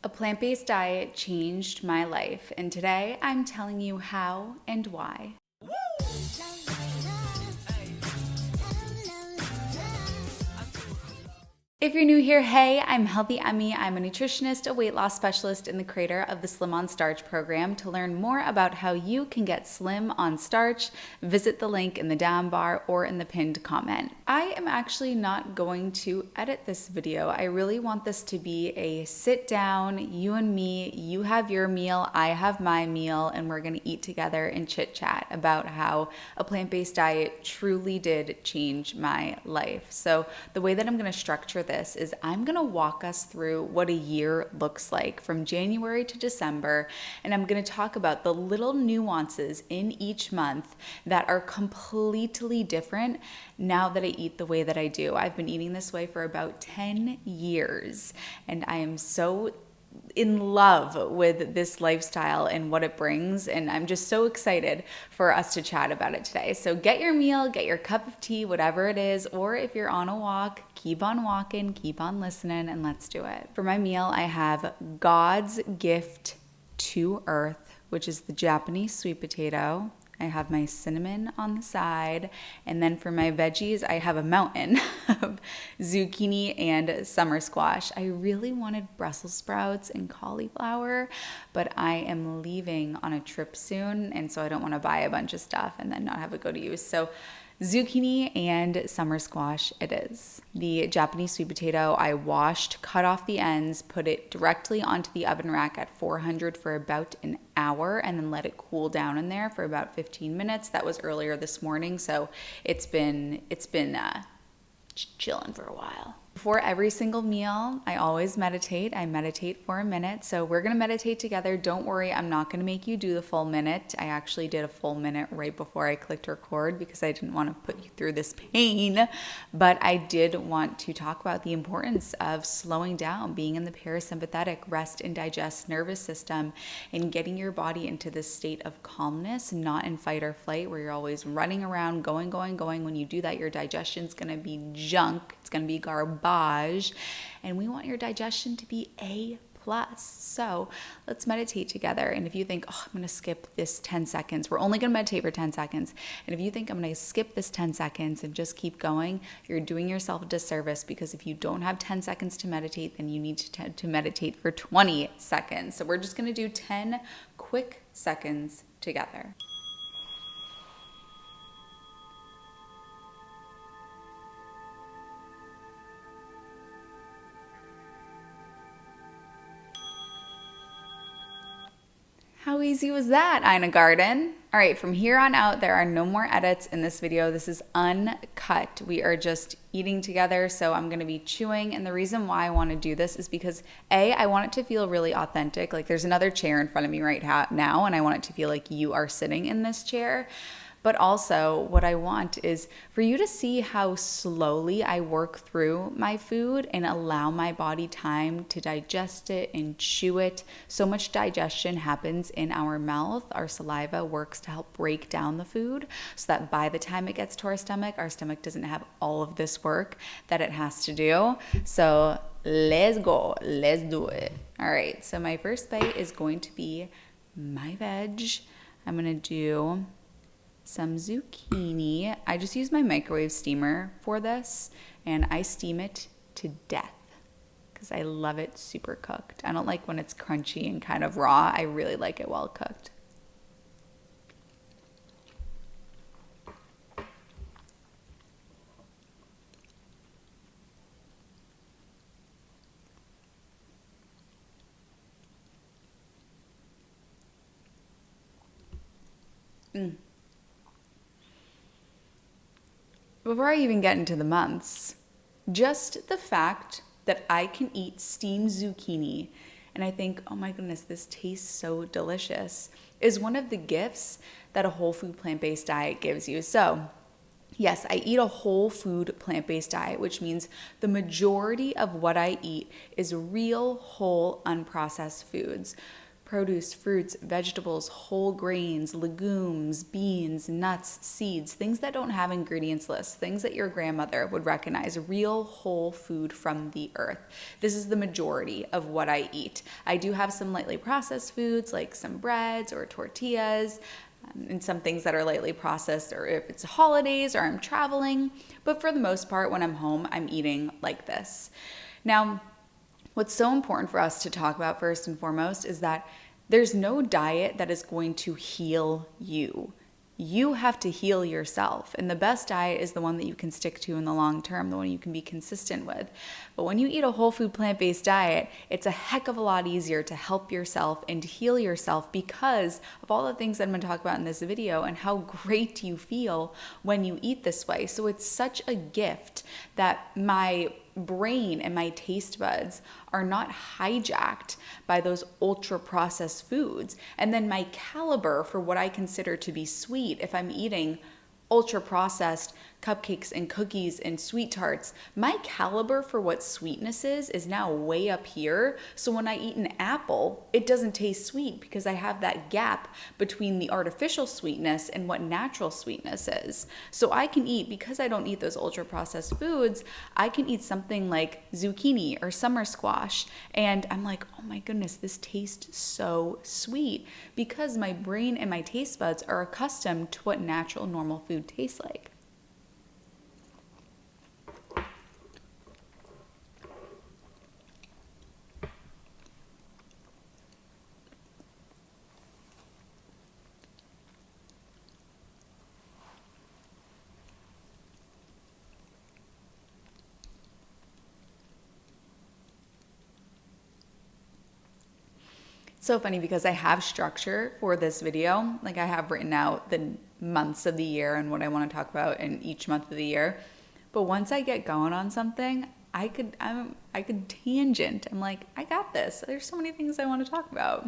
A plant-based diet changed my life, and today I'm telling you how and why. If you're new here, hey, I'm Healthy Emmie. I'm a nutritionist, a weight loss specialist, and the creator of the Slim on Starch program. To learn more about how you can get slim on starch, visit the link in the down bar or in the pinned comment. I am actually not going to edit this video. I really want this to be a sit down, you and me, you have your meal, I have my meal, and we're gonna eat together and chit chat about how a plant-based diet truly did change my life. So the way that I'm gonna structure this is I'm gonna walk us through what a year looks like from January to December, and I'm gonna talk about the little nuances in each month that are completely different now that I eat the way that I do. I've been eating this way for about 10 years, and I am so in love with this lifestyle and what it brings, and I'm just so excited for us to chat about it today. So get your meal, get your cup of tea, whatever it is, or if you're on a walk, keep on walking, keep on listening, and let's do it. For my meal, I have God's gift to earth, which is the Japanese sweet potato. I have my cinnamon on the side, and then for my veggies, I have a mountain of zucchini and summer squash. I really wanted Brussels sprouts and cauliflower, but I am leaving on a trip soon, and so I don't want to buy a bunch of stuff and then not have it go to use. So zucchini and summer squash it is. The Japanese sweet potato, I washed, cut off the ends, put it directly onto the oven rack at 400 for about an hour, and then let it cool down in there for about 15 minutes. That was earlier this morning, so it's been chilling for a while. Before every single meal, I always meditate. I meditate for a minute. So we're going to meditate together. Don't worry, I'm not going to make you do the full minute. I actually did a full minute right before I clicked record because I didn't want to put you through this pain. But I did want to talk about the importance of slowing down, being in the parasympathetic rest and digest nervous system, and getting your body into this state of calmness, not in fight or flight where you're always running around, going. When you do that, your digestion's going to be junk. It's going to be garbage. And we want your digestion to be A+. So let's meditate together. And if you think, oh, I'm going to skip this 10 seconds, we're only going to meditate for 10 seconds. And if you think I'm going to skip this 10 seconds and just keep going, you're doing yourself a disservice, because if you don't have 10 seconds to meditate, then you need to meditate for 20 seconds. So we're just going to do 10 quick seconds together. How easy was that, Ina Garden? All right, from here on out, there are no more edits in this video. This is uncut. We are just eating together, so I'm gonna be chewing. And the reason why I wanna do this is because A, I want it to feel really authentic. Like there's another chair in front of me right now, and I want it to feel like you are sitting in this chair. But also what I want is for you to see how slowly I work through my food and allow my body time to digest it and chew it. So much digestion happens in our mouth. Our saliva works to help break down the food so that by the time it gets to our stomach doesn't have all of this work that it has to do. So let's go, let's do it. All right, so my first bite is going to be my veg. I'm gonna do some zucchini. I just use my microwave steamer for this, and I steam it to death because I love it super cooked. I don't like when it's crunchy and kind of raw. I really like it well cooked. Before I even get into the months, just the fact that I can eat steamed zucchini and I think, oh my goodness, this tastes so delicious, is one of the gifts that a whole food plant-based diet gives you. So yes, I eat a whole food plant-based diet, which means the majority of what I eat is real, whole, unprocessed foods. produce, fruits, vegetables, whole grains, legumes, beans, nuts, seeds, things that don't have ingredients lists, things that your grandmother would recognize, real whole food from the earth. This is the majority of what I eat. I do have some lightly processed foods like some breads or tortillas, and some things that are lightly processed, or if it's holidays or I'm traveling. But for the most part, when I'm home, I'm eating like this. Now, what's so important for us to talk about first and foremost is that there's no diet that is going to heal you. You have to heal yourself. And the best diet is the one that you can stick to in the long term, the one you can be consistent with. But when you eat a whole food plant-based diet, it's a heck of a lot easier to help yourself and heal yourself because of all the things that I'm going to talk about in this video and how great you feel when you eat this way. So it's such a gift that my brain and my taste buds are not hijacked by those ultra processed foods. And then my caliber for what I consider to be sweet, if I'm eating ultra processed cupcakes and cookies and sweet tarts, my caliber for what sweetness is now way up here. So when I eat an apple, it doesn't taste sweet because I have that gap between the artificial sweetness and what natural sweetness is. So I can eat, because I don't eat those ultra processed foods, I can eat something like zucchini or summer squash and I'm like, oh my goodness, this tastes so sweet, because my brain and my taste buds are accustomed to what natural normal food tastes like. So funny because I have structure for this video. Like I have written out the months of the year and what I want to talk about in each month of the year. But once I get going on something, I could tangent. I'm like, I got this. There's so many things I want to talk about.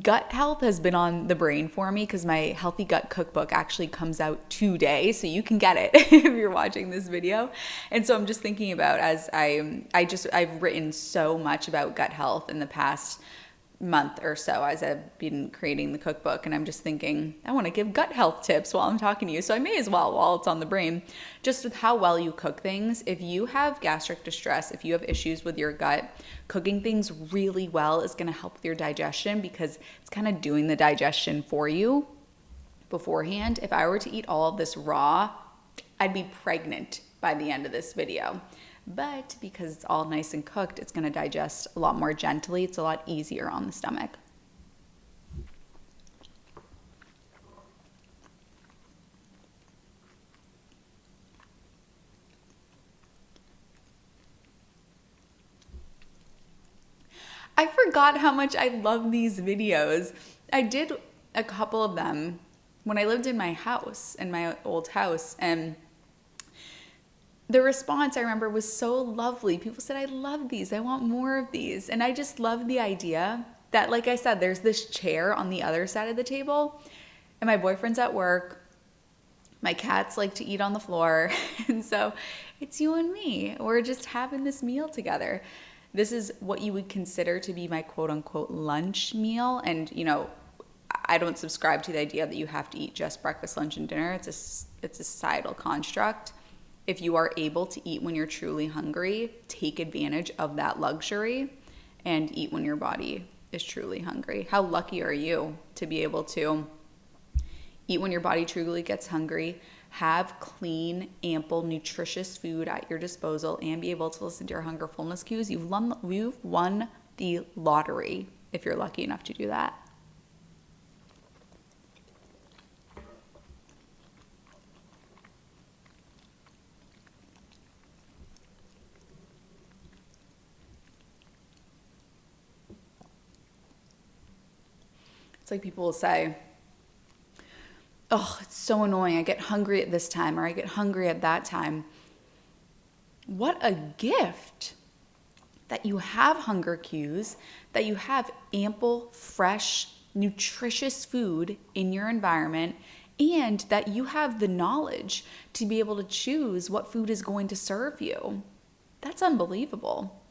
Gut health has been on the brain for me because my Healthy Gut Cookbook actually comes out today, so you can get it if you're watching this video. And so I'm just thinking about, as I've written so much about gut health in the past month or so as I've been creating the cookbook, and I'm just thinking I want to give gut health tips while I'm talking to you, so I may as well while it's on the brain. Just with how well you cook things, if you have gastric distress, if you have issues with your gut, cooking things really well is going to help with your digestion because it's kind of doing the digestion for you beforehand. If I were to eat all of this raw, I'd be pregnant by the end of this video. But because it's all nice and cooked, it's going to digest a lot more gently. It's a lot easier on the stomach. I forgot how much I love these videos. I did a couple of them when I lived in my house, in my old house, and the response I remember was so lovely. People said, I love these. I want more of these. And I just love the idea that, like I said, there's this chair on the other side of the table and my boyfriend's at work. My cats like to eat on the floor. And so it's you and me. We're just having this meal together. This is what you would consider to be my quote unquote lunch meal. And, you know, I don't subscribe to the idea that you have to eat just breakfast, lunch, and dinner. It's a societal construct. If you are able to eat when you're truly hungry, take advantage of that luxury and eat when your body is truly hungry. How lucky are you to be able to eat when your body truly gets hungry, have clean, ample, nutritious food at your disposal, and be able to listen to your hunger fullness cues? You've won the lottery if you're lucky enough to do that. It's like people will say, oh, it's so annoying. I get hungry at this time or I get hungry at that time. What a gift that you have hunger cues, that you have ample, fresh, nutritious food in your environment, and that you have the knowledge to be able to choose what food is going to serve you. That's unbelievable.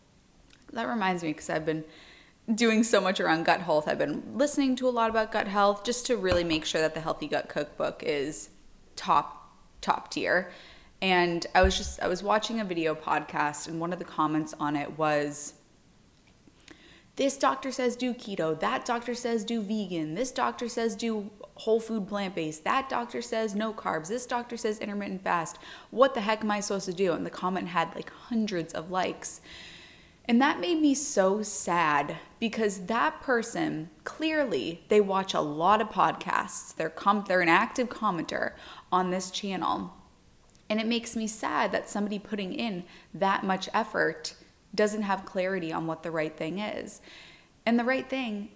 That reminds me, because I've been doing so much around gut health. I've been listening to a lot about gut health just to really make sure that the Healthy Gut Cookbook is top tier. And I was watching a video podcast, and one of the comments on it was, this doctor says do keto, that doctor says do vegan, this doctor says do whole food plant-based, that doctor says no carbs, this doctor says intermittent fast. What the heck am I supposed to do? And the comment had like hundreds of likes. And that made me so sad, because that person, clearly they watch a lot of podcasts. They're an active commenter on this channel. And it makes me sad that somebody putting in that much effort doesn't have clarity on what the right thing is. And the right thing,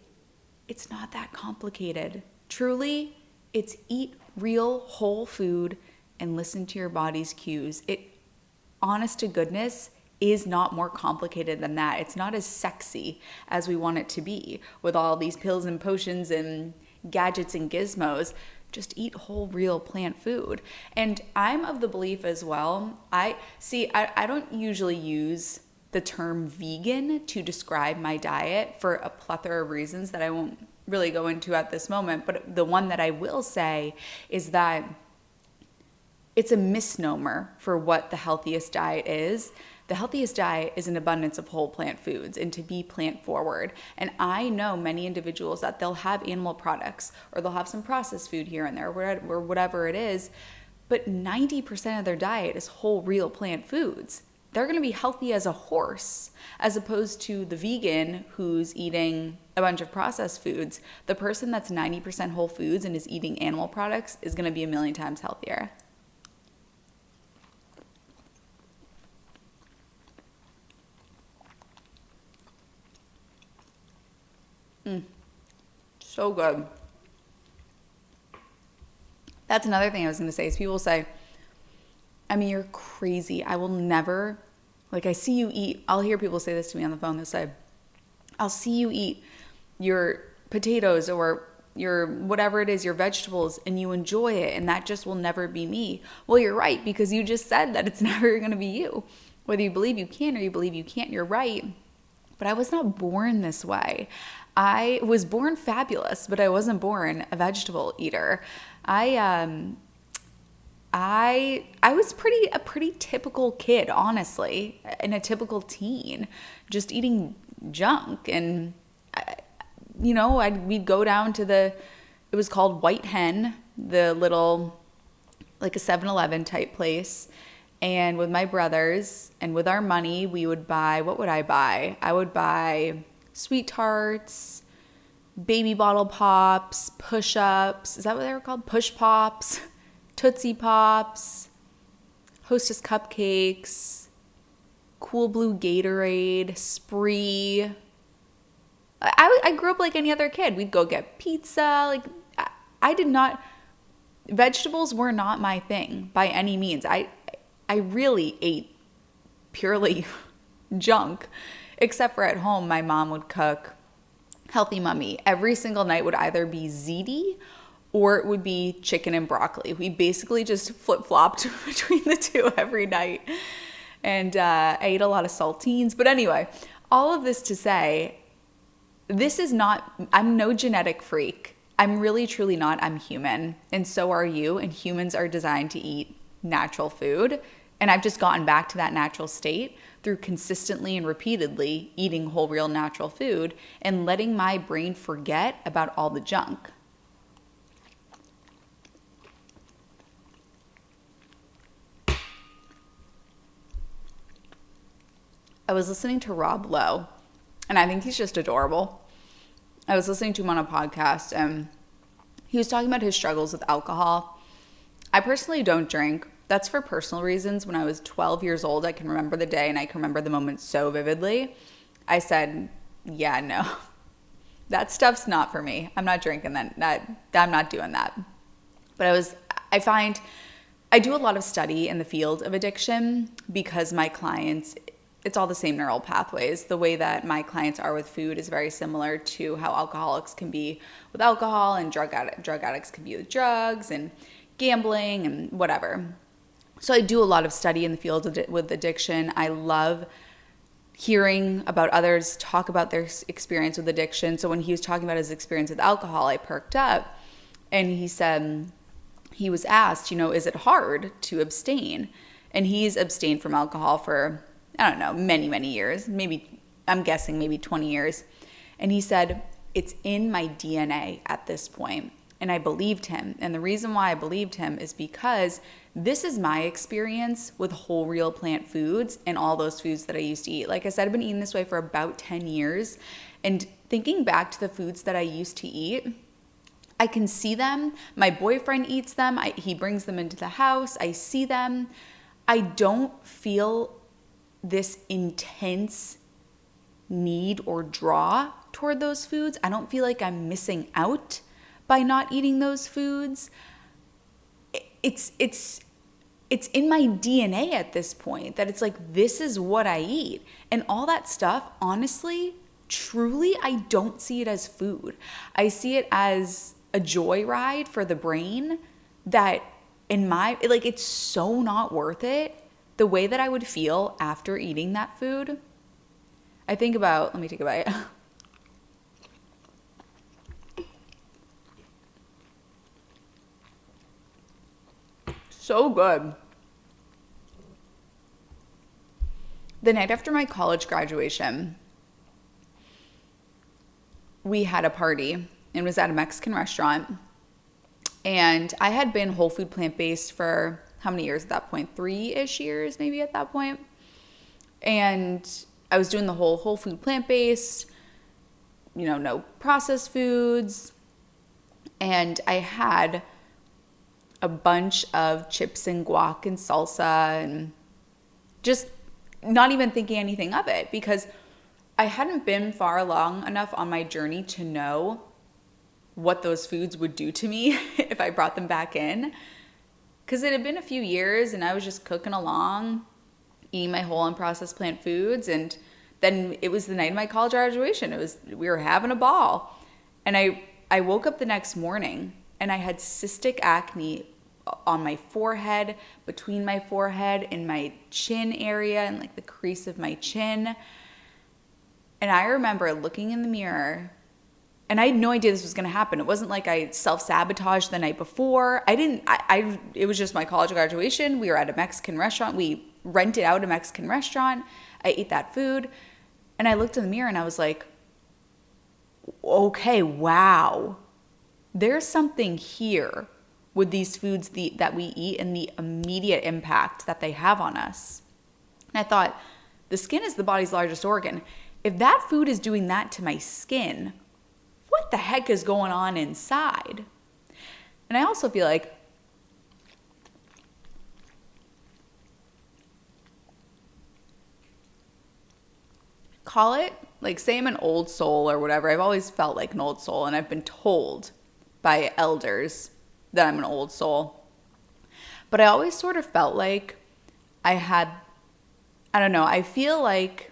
it's not that complicated. Truly, it's eat real whole food and listen to your body's cues. It, honest to goodness, is not more complicated than that. It's not as sexy as we want it to be with all these pills and potions and gadgets and gizmos. Just eat whole, real plant food. And I'm of the belief as well, I don't usually use the term vegan to describe my diet for a plethora of reasons that I won't really go into at this moment. But the one that I will say is that it's a misnomer for what the healthiest diet is. The healthiest diet is an abundance of whole plant foods and to be plant forward. And I know many individuals that they'll have animal products or they'll have some processed food here and there or whatever it is, but 90% of their diet is whole, real plant foods. They're going to be healthy as a horse, as opposed to the vegan who's eating a bunch of processed foods. The person that's 90% whole foods and is eating animal products is going to be a million times healthier. So good. That's another thing I was going to say is people say, I mean, you're crazy. I will never, like, I see you eat, I'll hear people say this to me on the phone. They'll say, I'll see you eat your potatoes or your whatever it is, your vegetables, and you enjoy it, and that just will never be me. Well, you're right, because you just said that it's never going to be you. Whether you believe you can or you believe you can't, you're right. But I was not born this way. I was born fabulous, but I wasn't born a vegetable eater. I was a pretty typical kid, honestly, and a typical teen, just eating junk. And we'd go down to it was called White Hen, the little, like a 7-Eleven type place. And with my brothers and with our money, we would buy, what would I buy? I would buy Sweet Tarts, Baby Bottle Pops, Push-Ups. Is that what they were called? Push Pops, Tootsie Pops, Hostess Cupcakes, Cool Blue Gatorade, Spree. I grew up like any other kid. We'd go get pizza. Like, I did not, vegetables were not my thing by any means. I really ate purely junk, except for at home, my mom would cook Healthy Mummy. Every single night would either be ziti or it would be chicken and broccoli. We basically just flip-flopped between the two every night. And I ate a lot of saltines. But anyway, all of this to say, I'm no genetic freak. I'm really, truly not. I'm human. And so are you. And humans are designed to eat natural food. And I've just gotten back to that natural state through consistently and repeatedly eating whole, real, natural food and letting my brain forget about all the junk. I was listening to Rob Lowe, and I think he's just adorable. I was listening to him on a podcast, and he was talking about his struggles with alcohol. I personally don't drink. That's for personal reasons. When I was 12 years old, I can remember the day and I can remember the moment so vividly. I said, yeah, no, that stuff's not for me. I'm not drinking that. I'm not doing that. But I do a lot of study in the field of addiction because my clients, it's all the same neural pathways. The way that my clients are with food is very similar to how alcoholics can be with alcohol and drug addicts can be with drugs and gambling and whatever. So I do a lot of study in the field with addiction. I love hearing about others talk about their experience with addiction. So when he was talking about his experience with alcohol, I perked up, and he said, he was asked, is it hard to abstain? And he's abstained from alcohol for, I don't know, many, many years, maybe, I'm guessing maybe 20 years. And he said, it's in my DNA at this point. And I believed him. And the reason why I believed him is because this is my experience with whole real plant foods and all those foods that I used to eat. Like I said, I've been eating this way for about 10 years. And thinking back to the foods that I used to eat, I can see them. My boyfriend eats them. He brings them into the house. I see them. I don't feel this intense need or draw toward those foods. I don't feel like I'm missing out by not eating those foods. It's in my DNA at this point that it's like, this is what I eat. And all that stuff, honestly, truly, I don't see it as food. I see it as a joyride for the brain that it's so not worth it. The way that I would feel after eating that food. Let me take a bite. So good. The night after my college graduation, we had a party, and it was at a Mexican restaurant. And I had been whole food plant-based for how many years at that point? 3-ish years maybe at that point. And I was doing the whole food plant-based, no processed foods. And I had a bunch of chips and guac and salsa and just not even thinking anything of it, because I hadn't been far along enough on my journey to know what those foods would do to me if I brought them back in. Because it had been a few years and I was just cooking along, eating my whole unprocessed plant foods. And then it was the night of my college graduation. We were having a ball. And I woke up the next morning and I had cystic acne on my forehead, between my forehead, in my chin area, and like the crease of my chin. And I remember looking in the mirror, and I had no idea this was going to happen. It wasn't like I self-sabotaged the night before. It was just my college graduation. We were at a Mexican restaurant. We rented out a Mexican restaurant. I ate that food. And I looked in the mirror and I was like, okay, wow. There's something here with these foods that we eat and the immediate impact that they have on us. And I thought, the skin is the body's largest organ. If that food is doing that to my skin, what the heck is going on inside? And I also feel like call it, like, say I'm an old soul or whatever. I've always felt like an old soul, and I've been told by elders that I'm an old soul. But I always sort of felt like I don't know, I feel like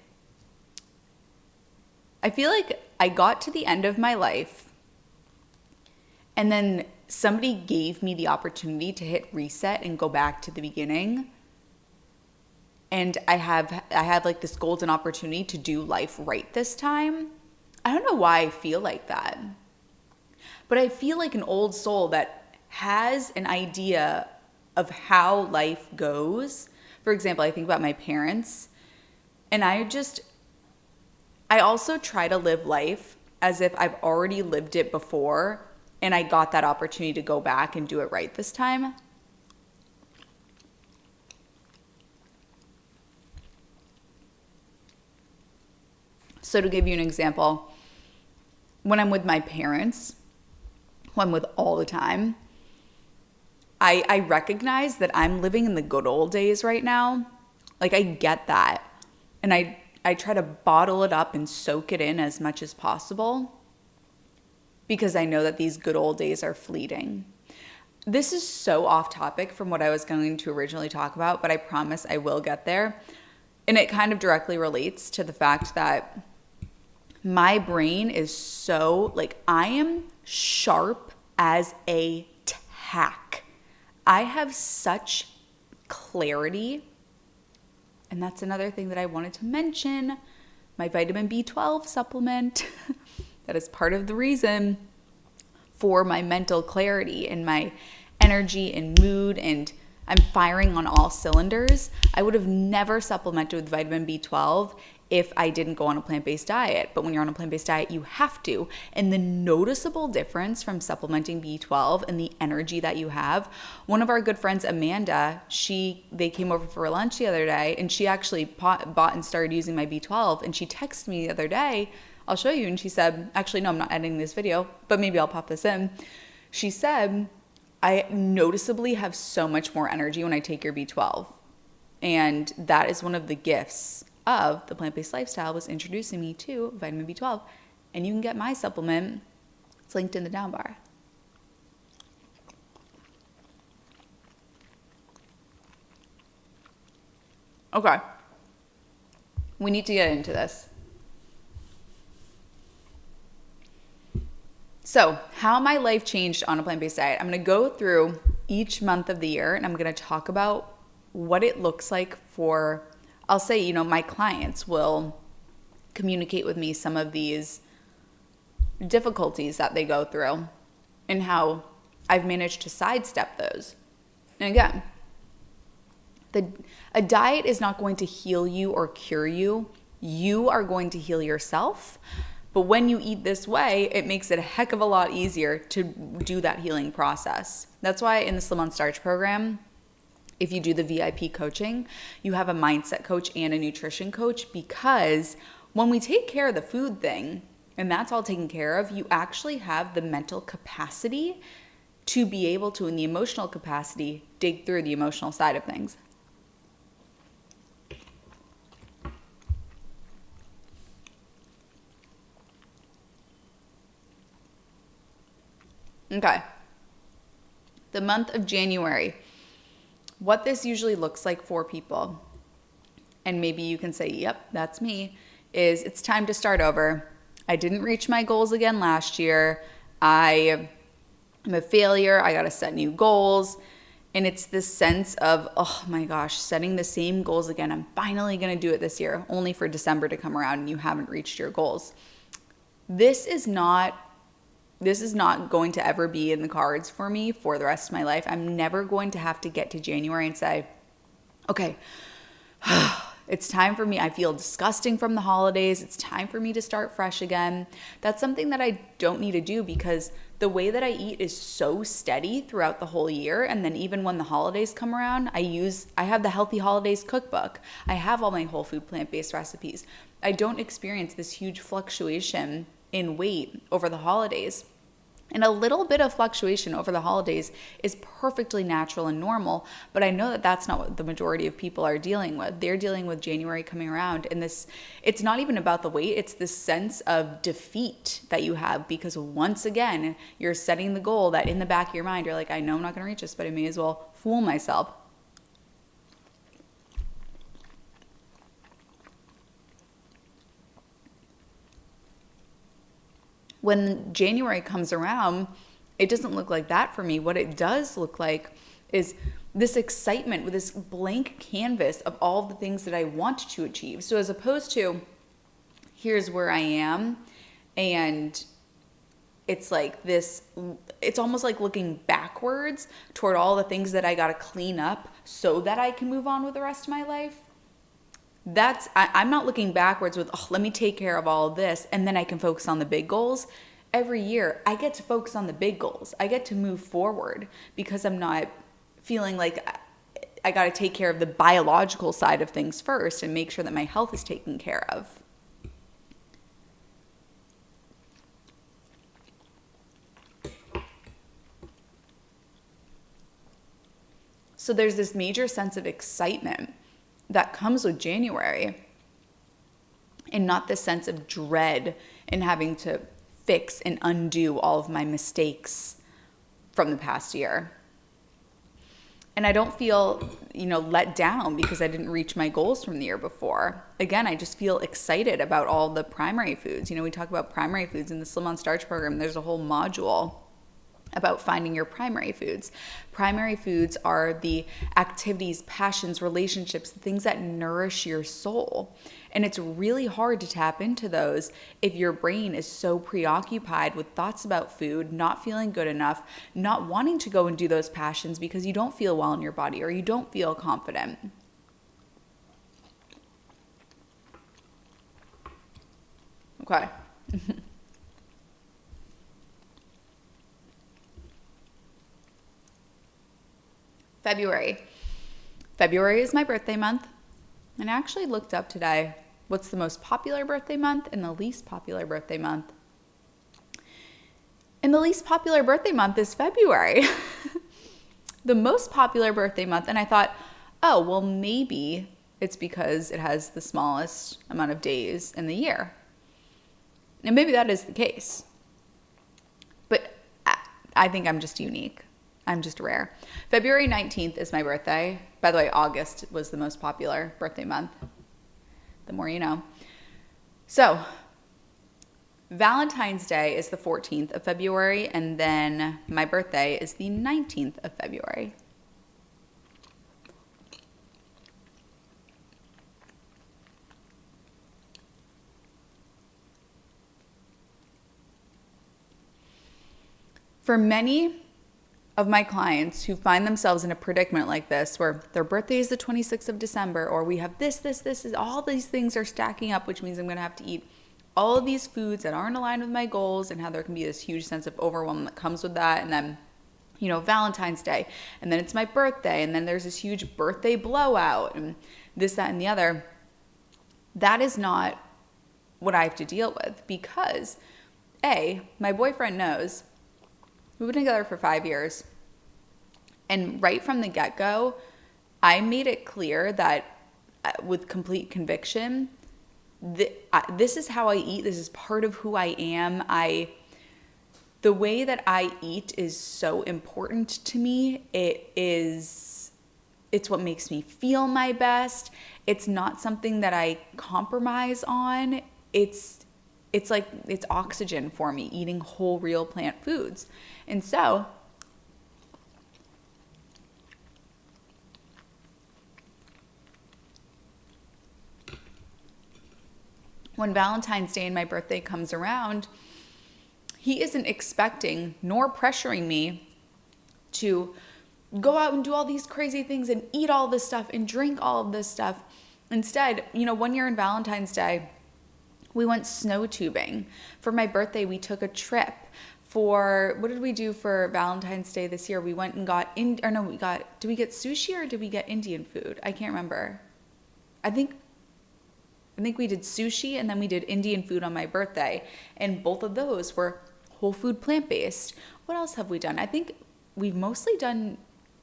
I got to the end of my life, and then somebody gave me the opportunity to hit reset and go back to the beginning. And I have like this golden opportunity to do life right this time. I don't know why I feel like that. But I feel like an old soul that has an idea of how life goes. For example, I think about my parents, and I also try to live life as if I've already lived it before and I got that opportunity to go back and do it right this time. So to give you an example, when I'm with my parents, who I'm with all the time, I recognize that I'm living in the good old days right now. Like, I get that. And I try to bottle it up and soak it in as much as possible because I know that these good old days are fleeting. This is so off topic from what I was going to originally talk about, but I promise I will get there. And it kind of directly relates to the fact that my brain is so, like, I am sharp as a tack. I have such clarity. And that's another thing that I wanted to mention. my vitamin B12 supplement. That is part of the reason for my mental clarity and my energy and mood, and I'm firing on all cylinders. I would have never supplemented with vitamin B12 if I didn't go on a plant-based diet. But when you're on a plant-based diet, you have to. And the noticeable difference from supplementing B12 and the energy that you have, one of our good friends, Amanda, they came over for lunch the other day, and she actually bought and started using my B12. And she texted me the other day, I'll show you. And she said, actually, no, I'm not editing this video, but maybe I'll pop this in. She said, I noticeably have so much more energy when I take your B12. And that is one of the gifts of the plant-based lifestyle, was introducing me to vitamin B12. And you can get my supplement. It's linked in the down bar. Okay. We need to get into this. So, how my life changed on a plant-based diet. I'm going to go through each month of the year, and I'm going to talk about what it looks like for, I'll say, my clients will communicate with me some of these difficulties that they go through and how I've managed to sidestep those. And again, a diet is not going to heal you or cure you. You are going to heal yourself. But when you eat this way, it makes it a heck of a lot easier to do that healing process. That's why in the Slim on Starch program, if you do the VIP coaching, you have a mindset coach and a nutrition coach, because when we take care of the food thing, and that's all taken care of, you actually have the mental capacity to be able to, and the emotional capacity, dig through the emotional side of things. Okay. The month of January. What this usually looks like for people, and maybe you can say, yep, that's me, is it's time to start over. I didn't reach my goals again last year. I am a failure. I got to set new goals. And it's this sense of, oh my gosh, setting the same goals again. I'm finally going to do it this year, only for December to come around and you haven't reached your goals. This is not going to ever be in the cards for me for the rest of my life. I'm never going to have to get to January and say, okay, it's time for me. I feel disgusting from the holidays. It's time for me to start fresh again. That's something that I don't need to do, because the way that I eat is so steady throughout the whole year. And then even when the holidays come around, I have the Healthy Holidays cookbook. I have all my whole food plant-based recipes. I don't experience this huge fluctuation in weight over the holidays. And a little bit of fluctuation over the holidays is perfectly natural and normal, but I know that that's not what the majority of people are dealing with. They're dealing with January coming around, and it's not even about the weight, it's this sense of defeat that you have, because once again, you're setting the goal that in the back of your mind, you're like, I know I'm not going to reach this, but I may as well fool myself. When January comes around, it doesn't look like that for me. What it does look like is this excitement with this blank canvas of all the things that I want to achieve. So as opposed to, here's where I am, and it's like this, it's almost like looking backwards toward all the things that I got to clean up so that I can move on with the rest of my life. I'm not looking backwards with, oh, let me take care of all of this and then I can focus on the big goals. Every year, I get to focus on the big goals. I get to move forward because I'm not feeling like I got to take care of the biological side of things first and make sure that my health is taken care of. So there's this major sense of excitement that comes with January, and not this sense of dread in having to fix and undo all of my mistakes from the past year. And I don't feel, let down because I didn't reach my goals from the year before. Again, I just feel excited about all the primary foods. We talk about primary foods in the Slim on Starch program. There's a whole module about finding your primary foods. Primary foods are the activities, passions, relationships, the things that nourish your soul. And it's really hard to tap into those if your brain is so preoccupied with thoughts about food, not feeling good enough, not wanting to go and do those passions because you don't feel well in your body or you don't feel confident. Okay. February. February is my birthday month. And I actually looked up today what's the most popular birthday month and the least popular birthday month. And the least popular birthday month is February. The most popular birthday month, and I thought, oh, well, maybe it's because it has the smallest amount of days in the year. And maybe that is the case. But I think I'm just unique. I'm just rare. February 19th is my birthday. By the way, August was the most popular birthday month. The more you know. So, Valentine's Day is the 14th of February, and then my birthday is the 19th of February. For many of my clients who find themselves in a predicament like this, where their birthday is the 26th of December, or we have this, all these things are stacking up, which means I'm going to have to eat all of these foods that aren't aligned with my goals, and how there can be this huge sense of overwhelm that comes with that. And then, Valentine's Day, and then it's my birthday, and then there's this huge birthday blowout, and this, that, and the other. That is not what I have to deal with, because my boyfriend knows we've been together for 5 years. And right from the get-go, I made it clear that with complete conviction, this is how I eat. This is part of who I am. The way that I eat is so important to me. It's what makes me feel my best. It's not something that I compromise on. It's oxygen for me, eating whole, real plant foods. And so, when Valentine's Day and my birthday comes around, he isn't expecting nor pressuring me to go out and do all these crazy things and eat all this stuff and drink all of this stuff. Instead, 1 year on Valentine's Day, we went snow tubing. For my birthday, we took a trip. What did we do for Valentine's Day this year? We went and did we get sushi or did we get Indian food? I can't remember. I think we did sushi and then we did Indian food on my birthday. And both of those were whole food, plant-based. What else have we done? I think we've mostly done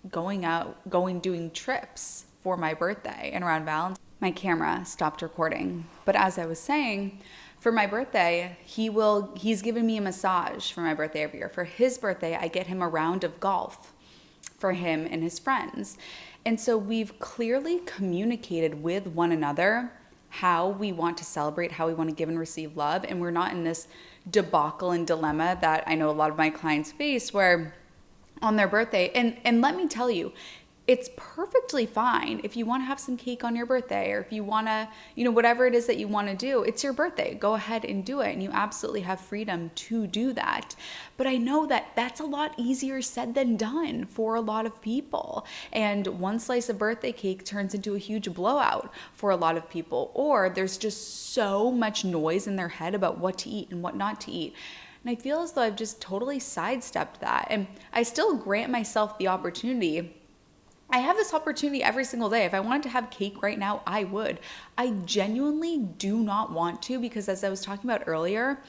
doing trips for my birthday and around Valentine's. My camera stopped recording. But as I was saying, for my birthday, he's given me a massage for my birthday every year. For his birthday, I get him a round of golf for him and his friends. And so we've clearly communicated with one another how we want to celebrate, how we want to give and receive love. And we're not in this debacle and dilemma that I know a lot of my clients face, where on their birthday, and let me tell you, it's perfectly fine if you want to have some cake on your birthday, or if you want to, whatever it is that you want to do, it's your birthday. Go ahead and do it. And you absolutely have freedom to do that. But I know that that's a lot easier said than done for a lot of people. And one slice of birthday cake turns into a huge blowout for a lot of people. Or there's just so much noise in their head about what to eat and what not to eat. And I feel as though I've just totally sidestepped that. And I still grant myself the opportunity. I have this opportunity every single day. If I wanted to have cake right now, I would. I genuinely do not want to, because as I was talking about earlier,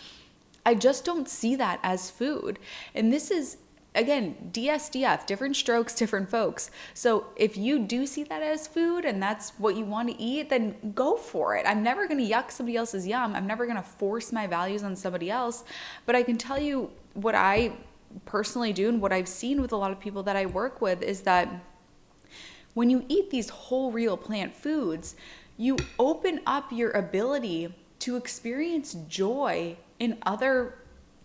I just don't see that as food. And this is, again, DSDF, different strokes, different folks. So if you do see that as food and that's what you want to eat, then go for it. I'm never going to yuck somebody else's yum. I'm never going to force my values on somebody else. But I can tell you what I personally do and what I've seen with a lot of people that I work with is that when you eat these whole, real plant foods, you open up your ability to experience joy in other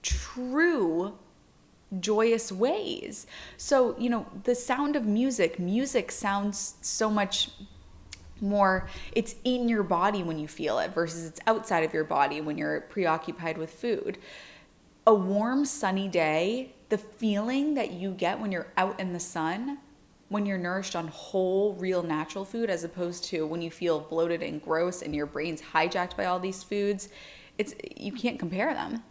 true joyous ways. So, the sound of music sounds so much more, it's in your body when you feel it versus it's outside of your body when you're preoccupied with food. A warm, sunny day, the feeling that you get when you're out in the sun, when you're nourished on whole, real, natural food, as opposed to when you feel bloated and gross and your brain's hijacked by all these foods, you can't compare them.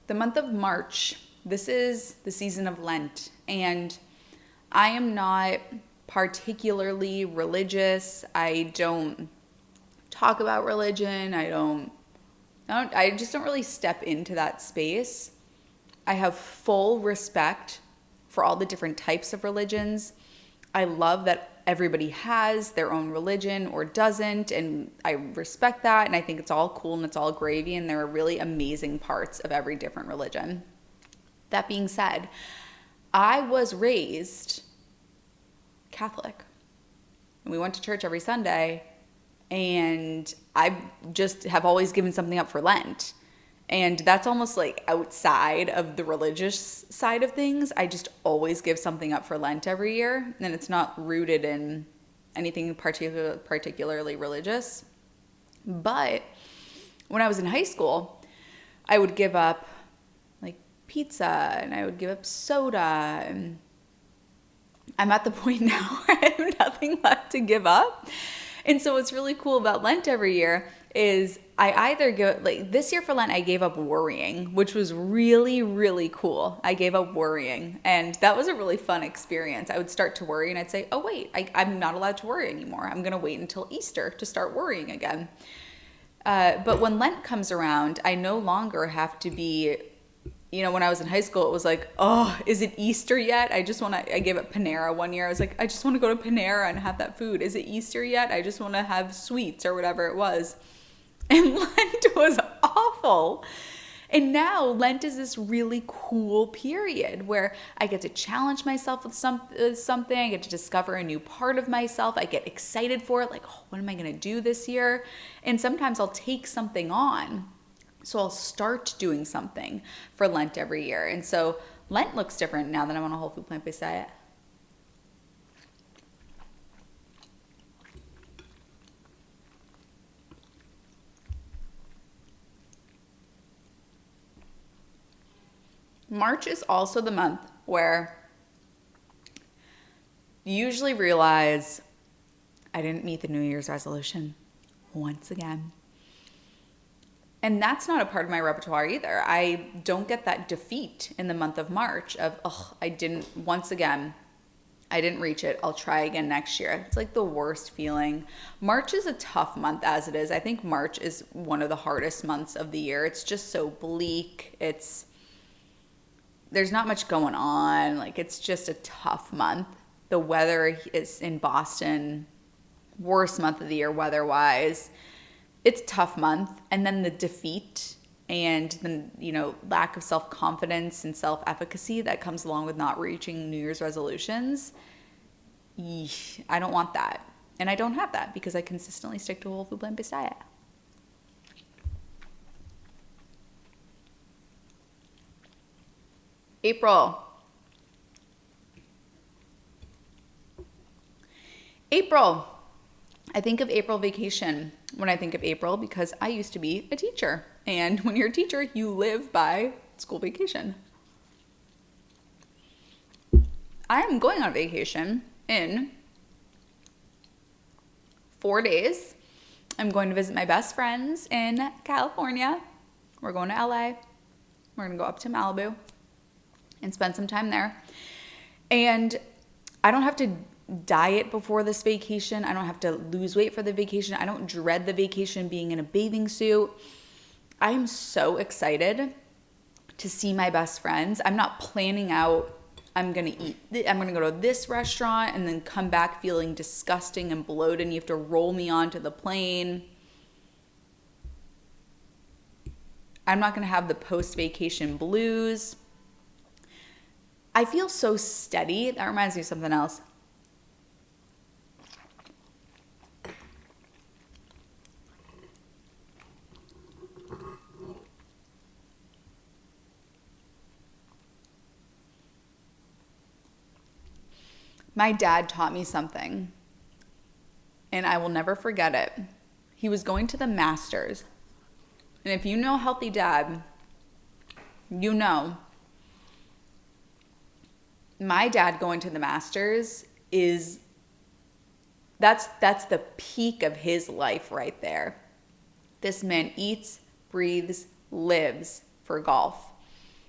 The month of March, this is the season of Lent, and I am not particularly religious. I don't talk about religion. I just don't really step into that space. I have full respect for all the different types of religions. I love that everybody has their own religion or doesn't, and I respect that, and I think it's all cool and it's all gravy, and there are really amazing parts of every different religion. That being said, I was raised Catholic. We went to church every Sunday, and I just have always given something up for Lent. And that's almost like outside of the religious side of things. I just always give something up for Lent every year, and it's not rooted in anything particularly religious. But when I was in high school, I would give up like pizza, and I would give up soda, and I'm at the point now where I have nothing left to give up. And so what's really cool about Lent every year is I either go, like this year for Lent, I gave up worrying, which was really, really cool. I gave up worrying, and that was a really fun experience. I would start to worry, and I'd say, oh wait, I'm not allowed to worry anymore. I'm going to wait until Easter to start worrying again. But when Lent comes around, I no longer have to be, when I was in high school, it was like, oh, is it Easter yet? I gave up Panera one year. I was like, I just want to go to Panera and have that food. Is it Easter yet? I just want to have sweets or whatever it was. And Lent was awful. And now Lent is this really cool period where I get to challenge myself with something. I get to discover a new part of myself. I get excited for it. Like, oh, what am I going to do this year? And sometimes I'll take something on. So I'll start doing something for Lent every year. And so Lent looks different now that I'm on a whole food plant-based diet. March is also the month where you usually realize I didn't meet the New Year's resolution once again. And that's not a part of my repertoire either. I don't get that defeat in the month of March of, I didn't reach it. I'll try again next year. It's like the worst feeling. March is a tough month as it is. I think March is one of the hardest months of the year. It's just so bleak. There's not much going on. Like, it's just a tough month. The weather is in Boston, worst month of the year weather-wise. It's a tough month. And then the defeat and the lack of self-confidence and self-efficacy that comes along with not reaching New Year's resolutions. I don't want that. And I don't have that because I consistently stick to a whole food plant-based diet. April. I think of April vacation when I think of April because I used to be a teacher. And when you're a teacher, you live by school vacation. I am going on vacation in 4 days. I'm going to visit my best friends in California. We're going to LA. We're going to go up to Malibu and spend some time there. And I don't have to diet before this vacation. I don't have to lose weight for the vacation. I don't dread the vacation being in a bathing suit. I am so excited to see my best friends. I'm not planning out, I'm going to go to this restaurant and then come back feeling disgusting and bloated and you have to roll me onto the plane. I'm not going to have the post-vacation blues. I feel so steady. That reminds me of something else. My dad taught me something, and I will never forget it. He was going to the Masters. And if you know Healthy Dad, you know my dad going to the Masters is that's the peak of his life right there. This man eats, breathes, lives for golf.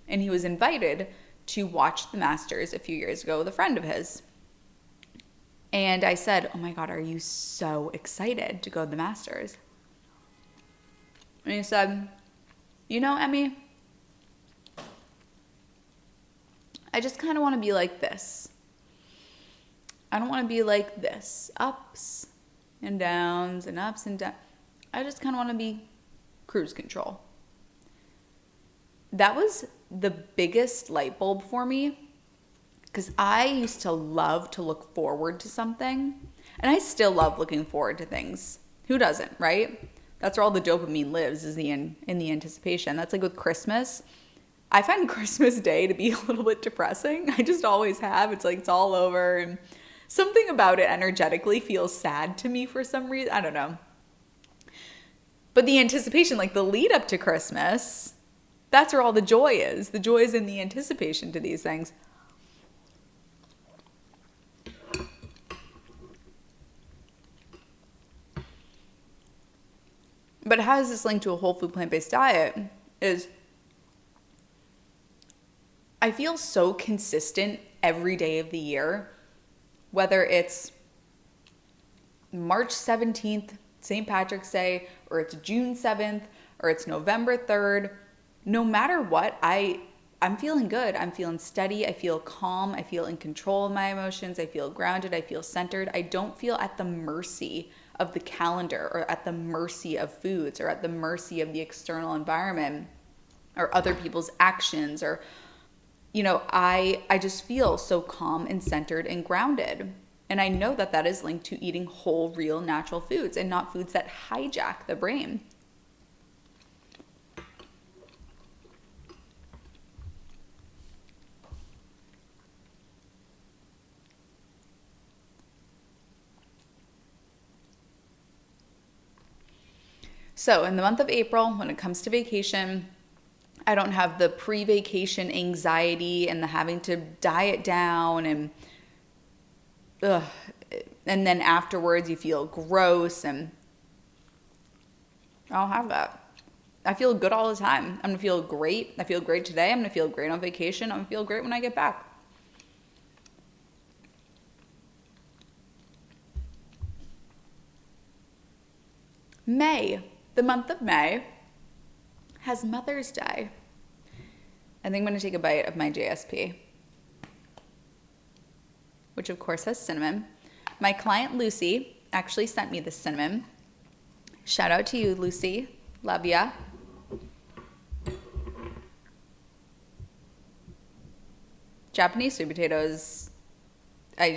And he was invited to watch the Masters a few years ago with a friend of his. And I said, "Oh my God, are you so excited to go to the Masters?" And he said, "You know, Emmie, I just kind of want to be like this. I don't want to be like this. Ups and downs and ups and downs. I just kind of want to be cruise control." That was the biggest light bulb for me, because I used to love to look forward to something. And I still love looking forward to things. Who doesn't, right? That's where all the dopamine lives, is in the anticipation. That's like with Christmas. I find Christmas Day to be a little bit depressing. I just always have. It's like it's all over, and something about it energetically feels sad to me for some reason. I don't know. But the anticipation, like the lead up to Christmas, that's where all the joy is. The joy is in the anticipation to these things. But how does this link to a whole food plant-based diet is I feel so consistent every day of the year, whether it's March 17th, St. Patrick's Day, or it's June 7th, or it's November 3rd. No matter what, I'm feeling good. I'm feeling steady. I feel calm. I feel in control of my emotions. I feel grounded. I feel centered. I don't feel at the mercy of the calendar, or at the mercy of foods, or at the mercy of the external environment or other people's actions, or I just feel so calm and centered and grounded. And I know that that is linked to eating whole, real, natural foods, and not foods that hijack the brain. So in the month of April, when it comes to vacation, I don't have the pre-vacation anxiety and the having to diet down and then afterwards you feel gross, and I don't have that. I feel good all the time. I'm gonna feel great. I feel great today. I'm gonna feel great on vacation. I'm gonna feel great when I get back. May, the month of May, has Mother's Day. I think I'm going to take a bite of my JSP, which of course has cinnamon. My client Lucy actually sent me this cinnamon. Shout out to you, Lucy. Love ya. Japanese sweet potatoes, I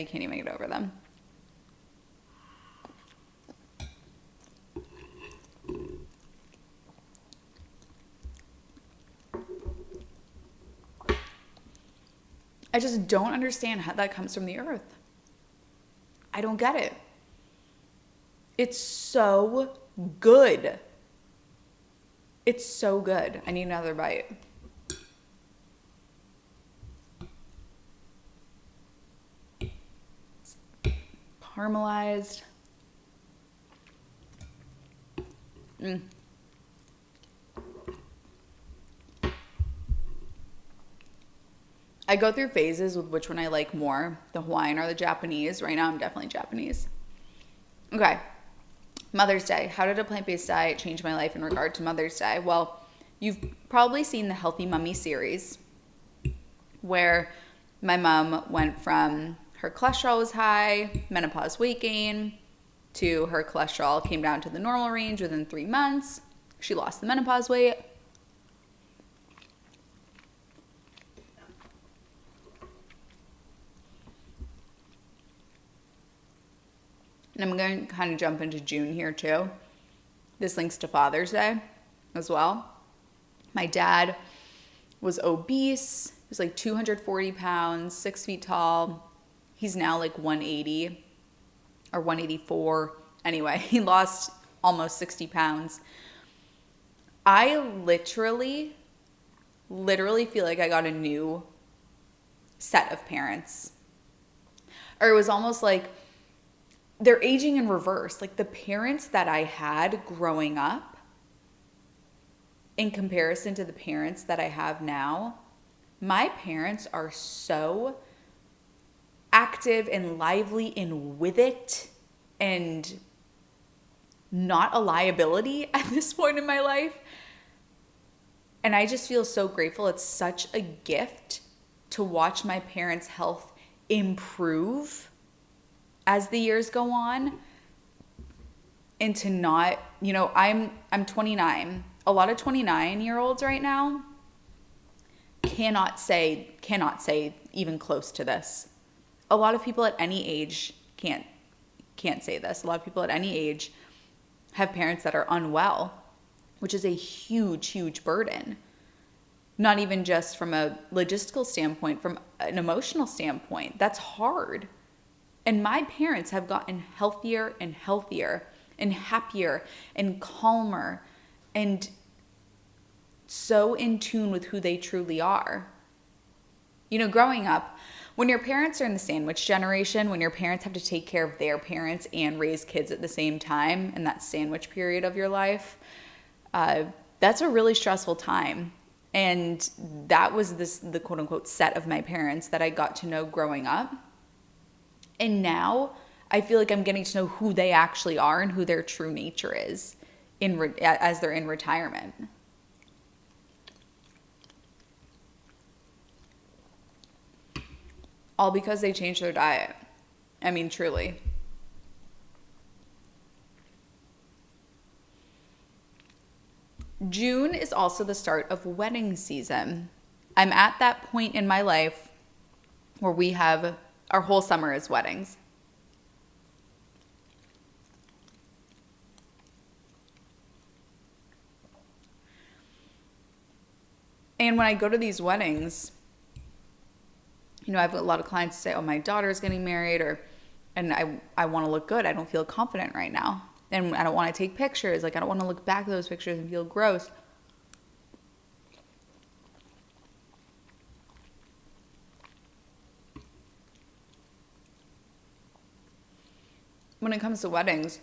can't even get over them. I just don't understand how that comes from the earth. I don't get it. It's so good. It's so good. I need another bite. Caramelized. I go through phases with which one I like more, the Hawaiian or the Japanese. Right now, I'm definitely Japanese. Okay, Mother's Day. How did a plant-based diet change my life in regard to Mother's Day? Well, you've probably seen the Healthy Mummy series, where my mom went from her cholesterol was high, menopause, weight gain, to her cholesterol came down to the normal range within 3 months. She lost the menopause weight. And I'm going to kind of jump into June here too. This links to Father's Day as well. My dad was obese. He was like 240 pounds, 6 feet tall. He's now like 180 or 184. Anyway, he lost almost 60 pounds. I literally feel like I got a new set of parents. Or it was almost like they're aging in reverse. Like the parents that I had growing up in comparison to the parents that I have now, my parents are so active and lively and with it and not a liability at this point in my life. And I just feel so grateful. It's such a gift to watch my parents' health improve as the years go on, and to not, I'm 29. A lot of 29-year-olds right now cannot say even close to this. A lot of people at any age can't say this. A lot of people at any age have parents that are unwell, which is a huge, huge burden. Not even just from a logistical standpoint, from an emotional standpoint. That's hard. And my parents have gotten healthier and healthier and happier and calmer and so in tune with who they truly are. Growing up, when your parents are in the sandwich generation, when your parents have to take care of their parents and raise kids at the same time in that sandwich period of your life, that's a really stressful time. And that was the quote unquote set of my parents that I got to know growing up. And now I feel like I'm getting to know who they actually are and who their true nature is as they're in retirement. All because they changed their diet. I mean, truly. June is also the start of wedding season. I'm at that point in my life where we have our whole summer is weddings. And when I go to these weddings, I have a lot of clients say, oh, my daughter's getting married, and I want to look good. I don't feel confident right now. And I don't want to take pictures. Like, I don't want to look back at those pictures and feel gross. When it comes to weddings,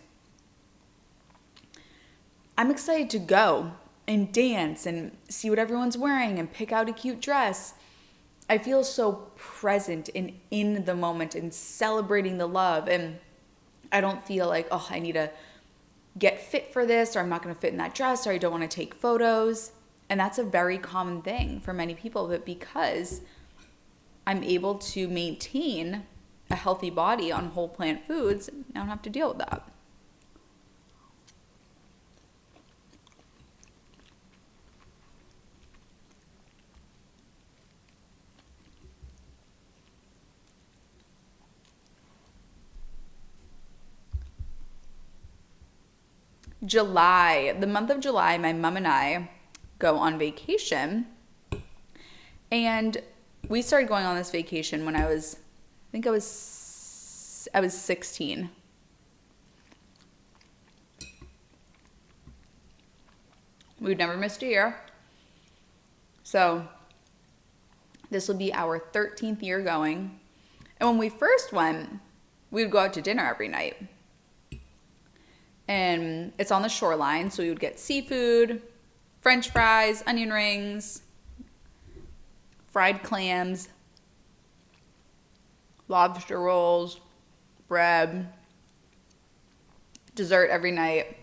I'm excited to go and dance and see what everyone's wearing and pick out a cute dress. I feel so present and in the moment and celebrating the love. And I don't feel like, oh, I need to get fit for this, or I'm not going to fit in that dress, or I don't want to take photos. And that's a very common thing for many people. But because I'm able to maintain a healthy body on whole plant foods, I don't have to deal with that. The month of July, my mom and I go on vacation. And we started going on this vacation when I was 16. We've never missed a year. So this will be our 13th year going. And when we first went, we would go out to dinner every night. And it's on the shoreline, so we would get seafood, French fries, onion rings, fried clams, lobster rolls, bread, dessert every night,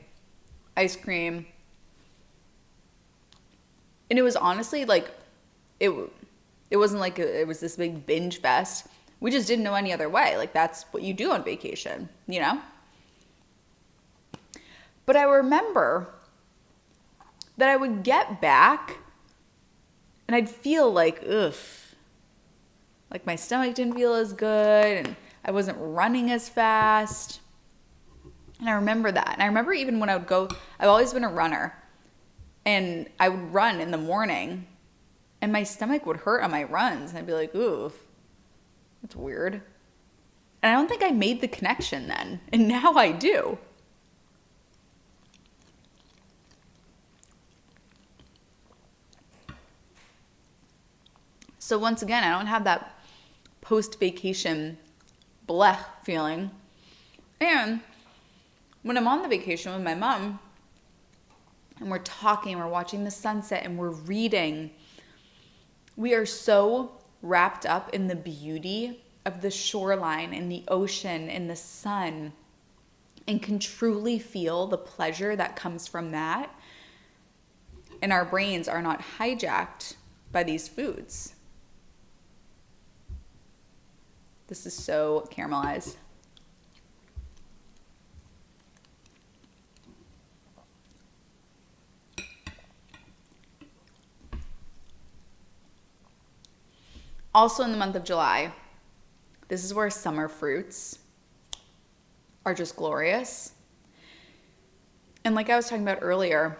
ice cream. And it was honestly like, it wasn't like it was this big binge fest. We just didn't know any other way. Like, that's what you do on vacation, But I remember that I would get back and I'd feel like, ugh. Like my stomach didn't feel as good and I wasn't running as fast. And I remember that. And I remember even when I would go, I've always been a runner. And I would run in the morning and my stomach would hurt on my runs. And I'd be like, ooh, that's weird. And I don't think I made the connection then. And now I do. So once again, I don't have that post-vacation blech feeling. And when I'm on the vacation with my mom and we're talking, we're watching the sunset and we're reading, we are so wrapped up in the beauty of the shoreline and the ocean and the sun and can truly feel the pleasure that comes from that. And our brains are not hijacked by these foods. This is so caramelized. Also in the month of July, this is where summer fruits are just glorious. And like I was talking about earlier,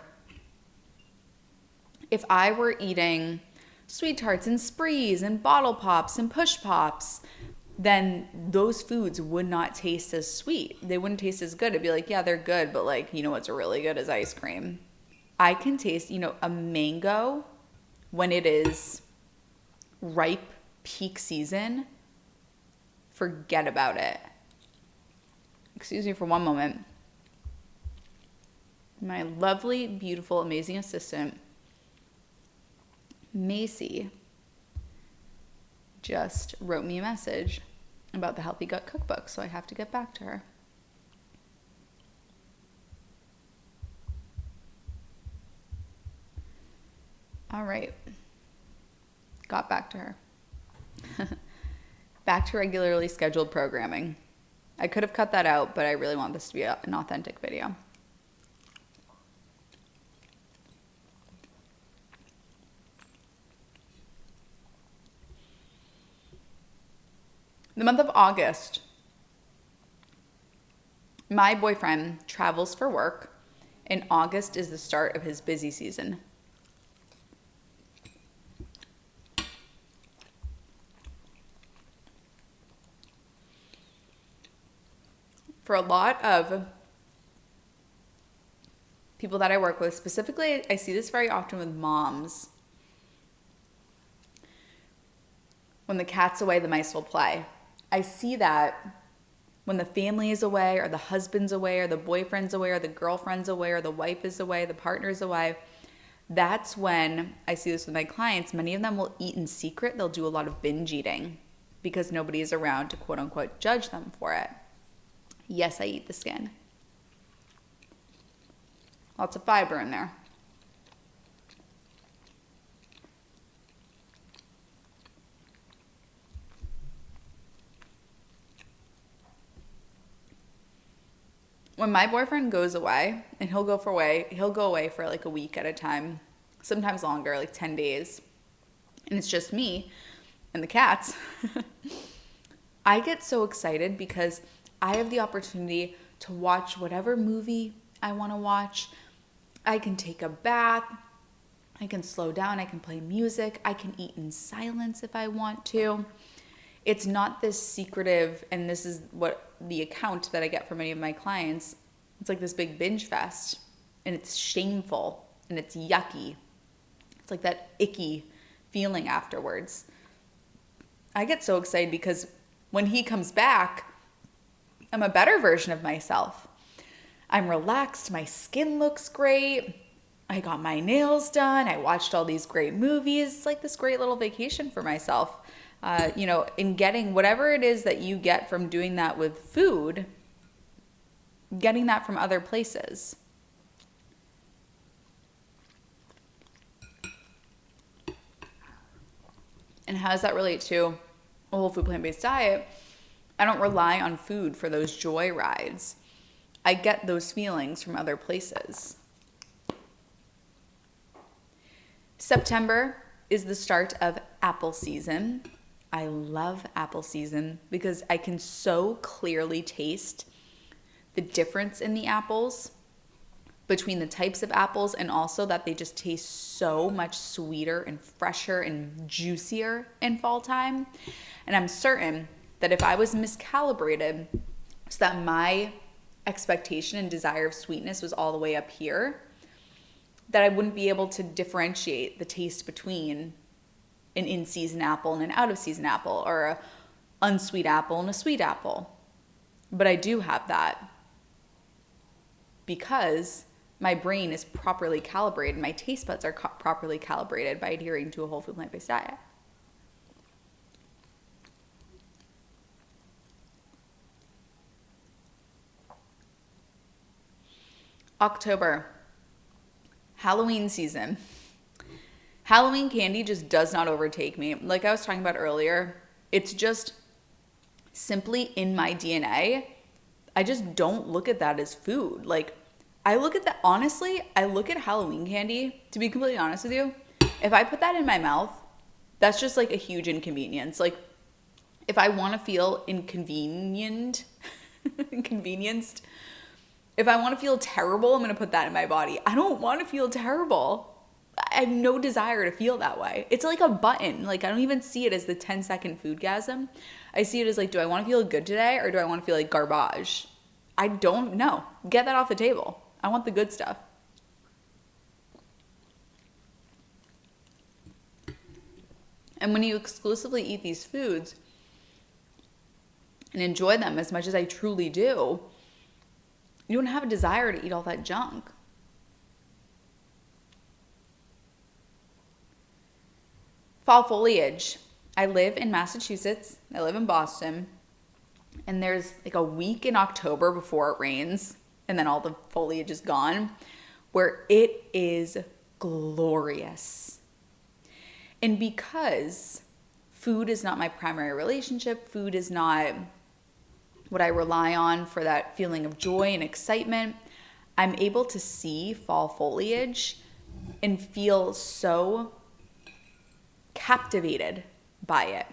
if I were eating sweet tarts and sprees and bottle pops and push pops, then those foods would not taste as sweet. They wouldn't taste as good. It'd be like, yeah, they're good, but like, you know what's really good is ice cream. I can taste, a mango when it is ripe, peak season. Forget about it. Excuse me for one moment. My lovely, beautiful, amazing assistant, Macy, just wrote me a message about the Healthy Gut Cookbook, so I have to get back to her. All right. Got back to her. Back to regularly scheduled programming. I could have cut that out, but I really want this to be an authentic video. The month of August, my boyfriend travels for work, and August is the start of his busy season. For a lot of people that I work with, specifically, I see this very often with moms. When the cat's away, the mice will play. I see that when the family is away, or the husband's away, or the boyfriend's away, or the girlfriend's away, or the wife is away, the partner's away. That's when I see this with my clients. Many of them will eat in secret. They'll do a lot of binge eating because nobody is around to quote unquote judge them for it. Yes, I eat the skin. Lots of fiber in there. When my boyfriend goes away, and he'll go away for like a week at a time, sometimes longer, like 10 days, and it's just me and the cats, I get so excited because I have the opportunity to watch whatever movie I want to watch. I can take a bath. I can slow down. I can play music. I can eat in silence if I want to. It's not this secretive, and this is what the account that I get from many of my clients, it's like this big binge fest, and it's shameful, and it's yucky. It's like that icky feeling afterwards. I get so excited because when he comes back, I'm a better version of myself. I'm relaxed. My skin looks great. I got my nails done. I watched all these great movies. It's like this great little vacation for myself. In getting whatever it is that you get from doing that with food, getting that from other places. And how does that relate to a whole food plant-based diet? I don't rely on food for those joy rides. I get those feelings from other places. September is the start of apple season. I love apple season because I can so clearly taste the difference in the apples between the types of apples, and also that they just taste so much sweeter and fresher and juicier in fall time. And I'm certain that if I was miscalibrated so that my expectation and desire of sweetness was all the way up here, that I wouldn't be able to differentiate the taste between an in-season apple and an out-of-season apple, or an unsweet apple and a sweet apple. But I do have that because my brain is properly calibrated, my taste buds are properly calibrated by adhering to a whole food plant-based diet. October, Halloween season. Halloween candy just does not overtake me. Like I was talking about earlier, it's just simply in my DNA. I just don't look at that as food. Like, I look at that, honestly, I look at Halloween candy, to be completely honest with you, if I put that in my mouth, that's just like a huge inconvenience. Like, if I want to feel inconvenienced, if I want to feel terrible, I'm going to put that in my body. I don't want to feel terrible. I have no desire to feel that way. It's like a button. Like, I don't even see it as the 10-second foodgasm. I see it as like, do I want to feel good today, or do I want to feel like garbage? I don't know. Get that off the table. I want the good stuff. And when you exclusively eat these foods and enjoy them as much as I truly do, you don't have a desire to eat all that junk. Fall foliage. I live in Massachusetts. I live in Boston. And there's like a week in October before it rains, and then all the foliage is gone, where it is glorious. And because food is not my primary relationship, food is not what I rely on for that feeling of joy and excitement, I'm able to see fall foliage and feel so captivated by it.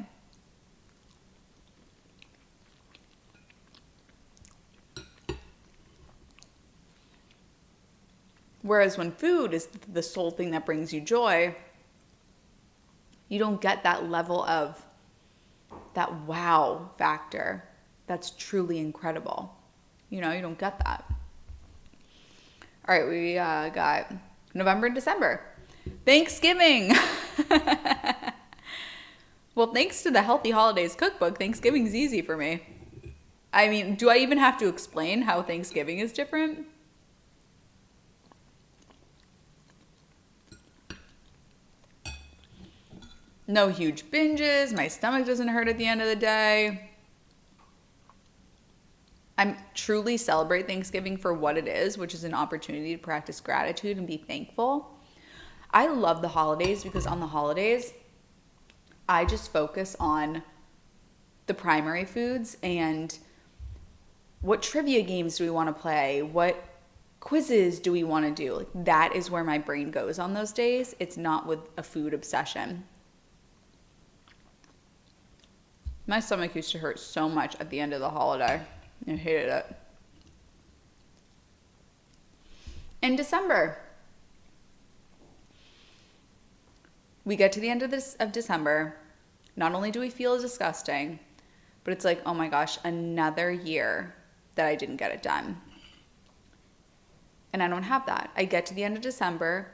Whereas when food is the sole thing that brings you joy, you don't get that level of that wow factor that's truly incredible. You know, you don't get that. All right, we got November and December. Thanksgiving. Well, thanks to the Healthy Holidays cookbook, Thanksgiving's easy for me. I mean, do I even have to explain how Thanksgiving is different? No huge binges. My stomach doesn't hurt at the end of the day. I truly celebrate Thanksgiving for what it is, which is an opportunity to practice gratitude and be thankful. I love the holidays because on the holidays, I just focus on the primary foods and what trivia games do we want to play? What quizzes do we want to do? Like, that is where my brain goes on those days. It's not with a food obsession. My stomach used to hurt so much at the end of the holiday. I hated it. In December, we get to the end of December. Not only do we feel disgusting, but it's like, oh my gosh, another year that I didn't get it done. And I don't have that. I get to the end of December.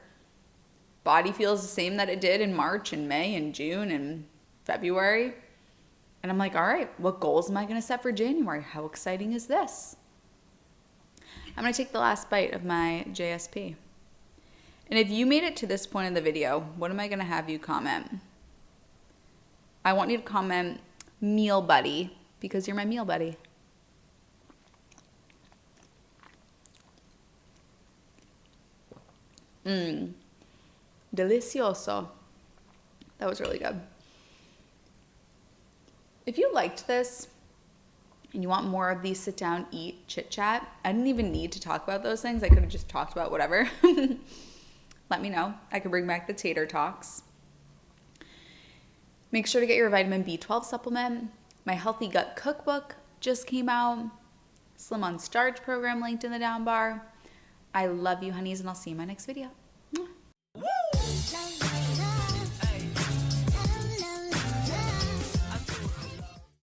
Body feels the same that it did in March and May and June and February. And I'm like, all right, what goals am I going to set for January? How exciting is this? I'm going to take the last bite of my JSP. And if you made it to this point in the video, what am I going to have you comment? I want you to comment meal buddy, because you're my meal buddy. Delicioso. That was really good. If you liked this and you want more of these sit down, eat, chit chat, I didn't even need to talk about those things. I could have just talked about whatever. Let me know. I could bring back the tater talks. Make sure to get your vitamin B12 supplement. My Healthy Gut Cookbook just came out. Slim on Starch program linked in the down bar. I love you, honeys, and I'll see you in my next video.